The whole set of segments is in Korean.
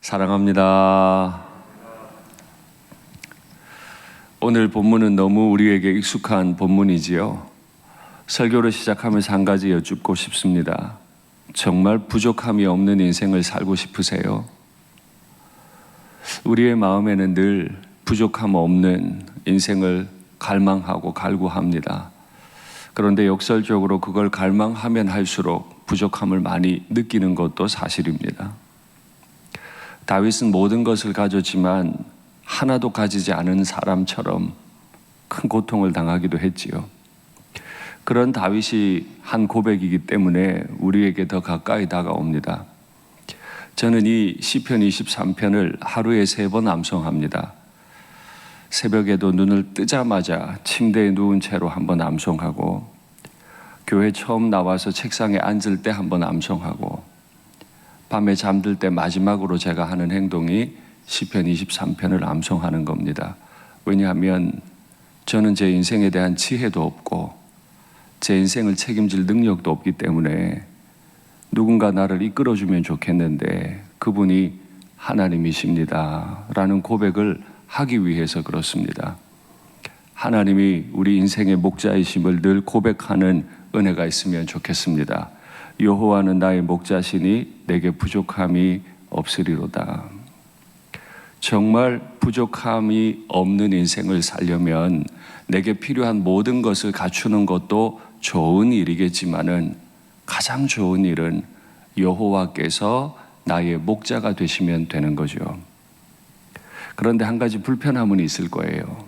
사랑합니다. 오늘 본문은 너무 우리에게 익숙한 본문이지요. 설교를 시작하면서 한 가지 여쭙고 싶습니다. 정말 부족함이 없는 인생을 살고 싶으세요? 우리의 마음에는 늘 부족함 없는 인생을 갈망하고 갈구합니다. 그런데 역설적으로 그걸 갈망하면 할수록 부족함을 많이 느끼는 것도 사실입니다. 다윗은 모든 것을 가졌지만 하나도 가지지 않은 사람처럼 큰 고통을 당하기도 했지요. 그런 다윗이 한 고백이기 때문에 우리에게 더 가까이 다가옵니다. 저는 이 시편 23편을 하루에 3번 암송합니다. 새벽에도 눈을 뜨자마자 침대에 누운 채로 한번 암송하고, 교회 처음 나와서 책상에 앉을 때 한번 암송하고, 밤에 잠들 때 마지막으로 제가 하는 행동이 시편 23편을 암송하는 겁니다. 왜냐하면 저는 제 인생에 대한 지혜도 없고 제 인생을 책임질 능력도 없기 때문에 누군가 나를 이끌어주면 좋겠는데 그분이 하나님이십니다 라는 고백을 하기 위해서 그렇습니다. 하나님이 우리 인생의 목자이심을 늘 고백하는 은혜가 있으면 좋겠습니다. 여호와는 나의 목자시니 내게 부족함이 없으리로다. 정말 부족함이 없는 인생을 살려면 내게 필요한 모든 것을 갖추는 것도 좋은 일이겠지만은 가장 좋은 일은 여호와께서 나의 목자가 되시면 되는 거죠. 그런데 한 가지 불편함은 있을 거예요.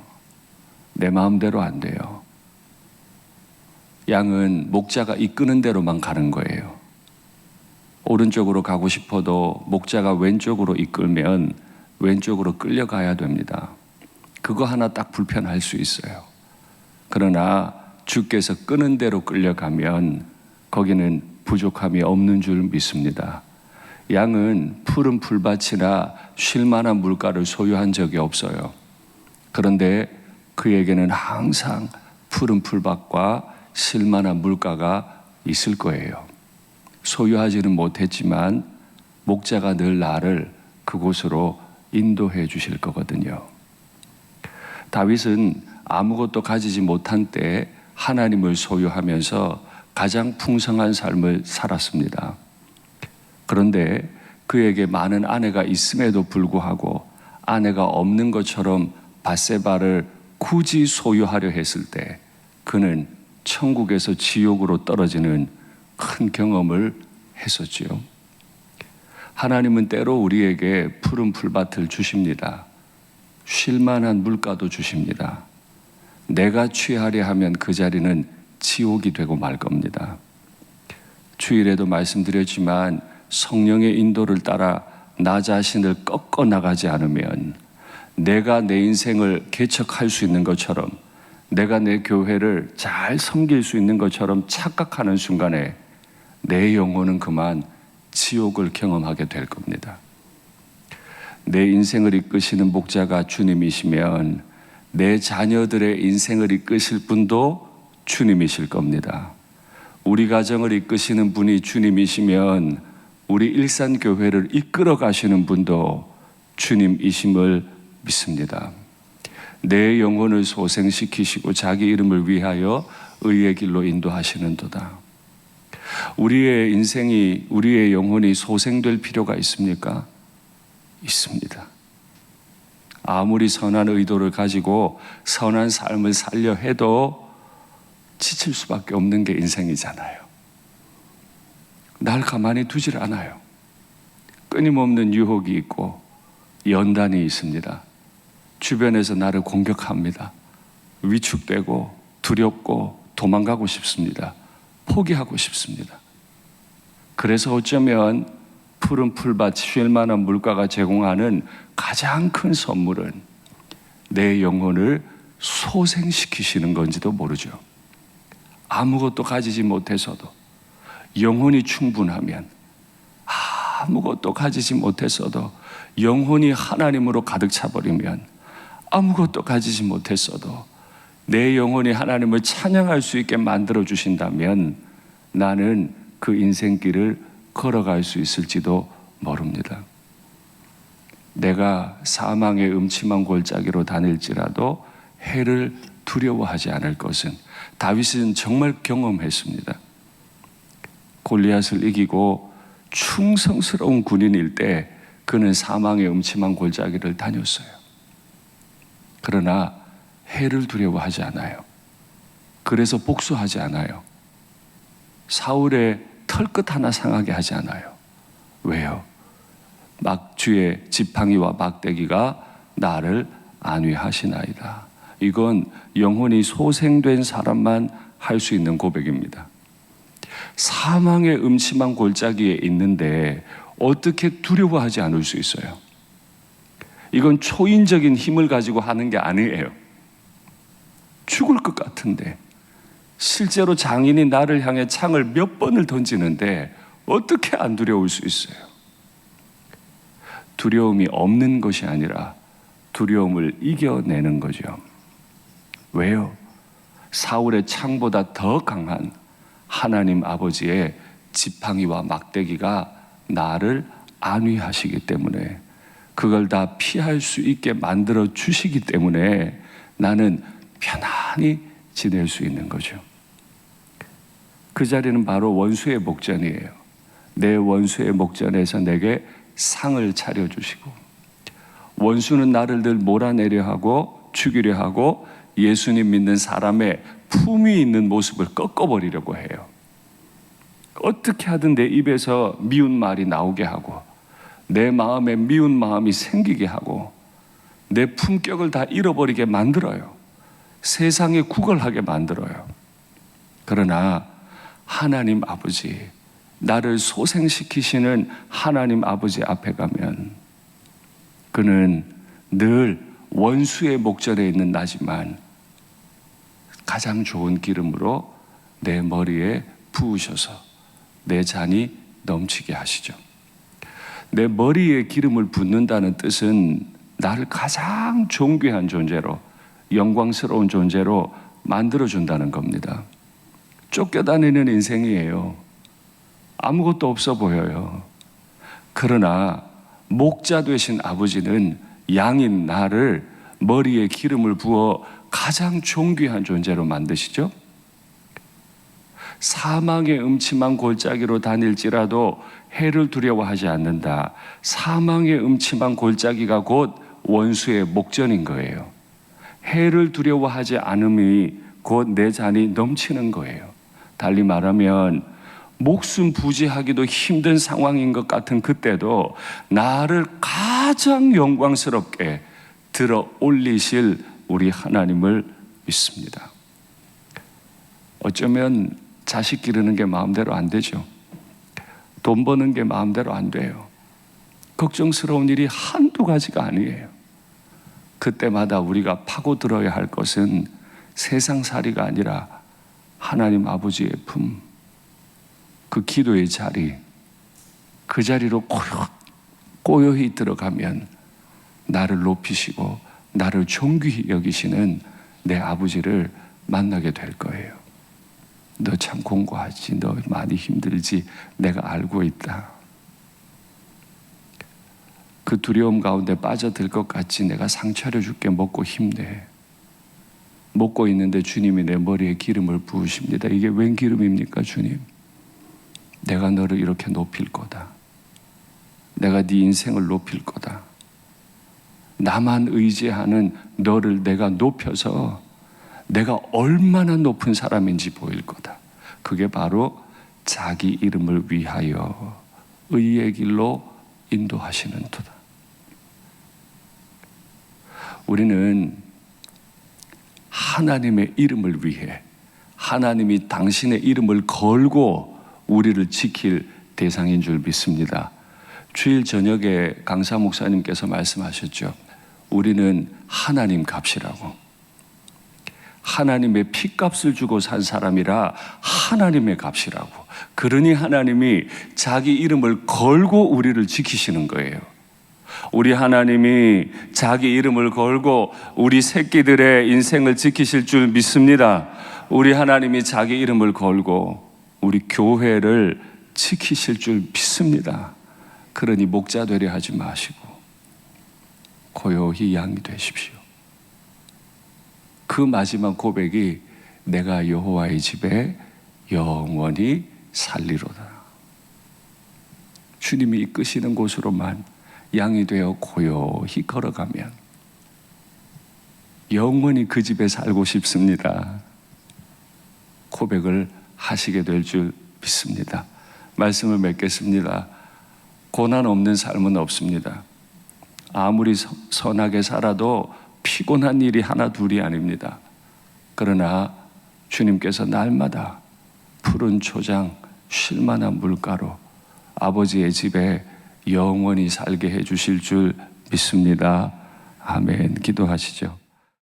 내 마음대로 안 돼요. 양은 목자가 이끄는 대로만 가는 거예요. 오른쪽으로 가고 싶어도 목자가 왼쪽으로 이끌면 왼쪽으로 끌려가야 됩니다. 그거 하나 딱 불편할 수 있어요. 그러나 주께서 끄는 대로 끌려가면 거기는 부족함이 없는 줄 믿습니다. 양은 푸른 풀밭이나 쉴 만한 물가를 소유한 적이 없어요. 그런데 그에게는 항상 푸른 풀밭과 쉴 만한 물가가 있을 거예요. 소유하지는 못했지만 목자가 늘 나를 그곳으로 인도해 주실 거거든요. 다윗은 아무것도 가지지 못한 때 하나님을 소유하면서 가장 풍성한 삶을 살았습니다. 그런데 그에게 많은 아내가 있음에도 불구하고 아내가 없는 것처럼 밧세바를 굳이 소유하려 했을 때 그는 천국에서 지옥으로 떨어지는 큰 경험을 했었지요. 하나님은 때로 우리에게 푸른 풀밭을 주십니다. 쉴 만한 물가도 주십니다. 내가 취하려 하면 그 자리는 지옥이 되고 말 겁니다. 주일에도 말씀드렸지만 성령의 인도를 따라 나 자신을 꺾어 나가지 않으면 내가 내 인생을 개척할 수 있는 것처럼 내가 내 교회를 잘 섬길 수 있는 것처럼 착각하는 순간에 내 영혼은 그만 지옥을 경험하게 될 겁니다. 내 인생을 이끄시는 목자가 주님이시면 내 자녀들의 인생을 이끄실 분도 주님이실 겁니다. 우리 가정을 이끄시는 분이 주님이시면 우리 일산교회를 이끌어 가시는 분도 주님이심을 믿습니다. 내 영혼을 소생시키시고 자기 이름을 위하여 의의 길로 인도하시는도다. 우리의 인생이, 우리의 영혼이 소생될 필요가 있습니까? 있습니다. 아무리 선한 의도를 가지고 선한 삶을 살려 해도 지칠 수밖에 없는 게 인생이잖아요. 날 가만히 두질 않아요. 끊임없는 유혹이 있고 연단이 있습니다. 주변에서 나를 공격합니다. 위축되고 두렵고 도망가고 싶습니다. 포기하고 싶습니다. 그래서 어쩌면 푸른 풀밭, 쉴 만한 물가가 제공하는 가장 큰 선물은 내 영혼을 소생시키시는 건지도 모르죠. 아무것도 가지지 못해서도 영혼이 충분하면, 아무것도 가지지 못했어도 영혼이 하나님으로 가득 차버리면, 아무것도 가지지 못했어도 내 영혼이 하나님을 찬양할 수 있게 만들어 주신다면 나는 그 인생길을 걸어갈 수 있을지도 모릅니다. 내가 사망의 음침한 골짜기로 다닐지라도 해를 두려워하지 않을 것은, 다윗은 정말 경험했습니다. 골리앗을 이기고 충성스러운 군인일 때 그는 사망의 음침한 골짜기를 다녔어요. 그러나 해를 두려워하지 않아요. 그래서 복수하지 않아요. 사울의 털끝 하나 상하게 하지 않아요. 왜요? 주의 지팡이와 막대기가 나를 안위하시나이다. 이건 영혼이 소생된 사람만 할 수 있는 고백입니다. 사망의 음침한 골짜기에 있는데 어떻게 두려워하지 않을 수 있어요? 이건 초인적인 힘을 가지고 하는 게 아니에요. 죽을 것 같은데, 실제로 장인이 나를 향해 창을 몇 번을 던지는데 어떻게 안 두려울 수 있어요? 두려움이 없는 것이 아니라 두려움을 이겨내는 거죠. 왜요? 사울의 창보다 더 강한 하나님 아버지의 지팡이와 막대기가 나를 안위하시기 때문에, 그걸 다 피할 수 있게 만들어 주시기 때문에 나는 편안히 지낼 수 있는 거죠. 그 자리는 바로 원수의 목전이에요. 내 원수의 목전에서 내게 상을 차려주시고, 원수는 나를 늘 몰아내려 하고 죽이려 하고 예수님 믿는 사람의 품위 있는 모습을 꺾어버리려고 해요. 어떻게 하든 내 입에서 미운 말이 나오게 하고, 내 마음에 미운 마음이 생기게 하고, 내 품격을 다 잃어버리게 만들어요. 세상에 구걸하게 만들어요. 그러나 하나님 아버지, 나를 소생시키시는 하나님 아버지 앞에 가면 그는 늘 원수의 목전에 있는 나지만 가장 좋은 기름으로 내 머리에 부으셔서 내 잔이 넘치게 하시죠. 내 머리에 기름을 붓는다는 뜻은 나를 가장 존귀한 존재로, 영광스러운 존재로 만들어준다는 겁니다. 쫓겨다니는 인생이에요. 아무것도 없어 보여요. 그러나 목자 되신 아버지는 양인 나를 머리에 기름을 부어 가장 존귀한 존재로 만드시죠. 사망의 음침한 골짜기로 다닐지라도 해를 두려워하지 않는다. 사망의 음침한 골짜기가 곧 원수의 목전인 거예요. 해를 두려워하지 않음이 곧 내 잔이 넘치는 거예요. 달리 말하면 목숨 부지하기도 힘든 상황인 것 같은 그때도 나를 가장 영광스럽게 들어 올리실 우리 하나님을 믿습니다. 어쩌면 자식 기르는 게 마음대로 안 되죠. 돈 버는 게 마음대로 안 돼요. 걱정스러운 일이 한두 가지가 아니에요. 그때마다 우리가 파고들어야 할 것은 세상살이가 아니라 하나님 아버지의 품, 그 기도의 자리, 그 자리로 고요히 들어가면 나를 높이시고 나를 존귀히 여기시는 내 아버지를 만나게 될 거예요. 너 참 공고하지, 너 많이 힘들지, 내가 알고 있다. 그 두려움 가운데 빠져들 것 같지, 내가 상처를 줄게, 먹고 힘내. 먹고 있는데 주님이 내 머리에 기름을 부으십니다. 이게 웬 기름입니까, 주님? 내가 너를 이렇게 높일 거다. 내가 네 인생을 높일 거다. 나만 의지하는 너를 내가 높여서 내가 얼마나 높은 사람인지 보일 거다. 그게 바로 자기 이름을 위하여 의의 길로 인도하시는 도다. 우리는 하나님의 이름을 위해, 하나님이 당신의 이름을 걸고 우리를 지킬 대상인 줄 믿습니다. 주일 저녁에 강사 목사님께서 말씀하셨죠. 우리는 하나님 값이라고. 하나님의 피값을 주고 산 사람이라 하나님의 값이라고. 그러니 하나님이 자기 이름을 걸고 우리를 지키시는 거예요. 우리 하나님이 자기 이름을 걸고 우리 새끼들의 인생을 지키실 줄 믿습니다. 우리 하나님이 자기 이름을 걸고 우리 교회를 지키실 줄 믿습니다. 그러니 목자 되려 하지 마시고 고요히 양이 되십시오. 그 마지막 고백이 내가 여호와의 집에 영원히 살리로다. 주님이 이끄시는 곳으로만 양이 되어 고요히 걸어가면 영원히 그 집에 살고 싶습니다. 고백을 하시게 될 줄 믿습니다. 말씀을 맺겠습니다. 고난 없는 삶은 없습니다. 아무리 선하게 살아도 피곤한 일이 하나 둘이 아닙니다. 그러나 주님께서 날마다 푸른 초장, 쉴만한 물가로 아버지의 집에 영원히 살게 해주실 줄 믿습니다. 아멘. 기도하시죠.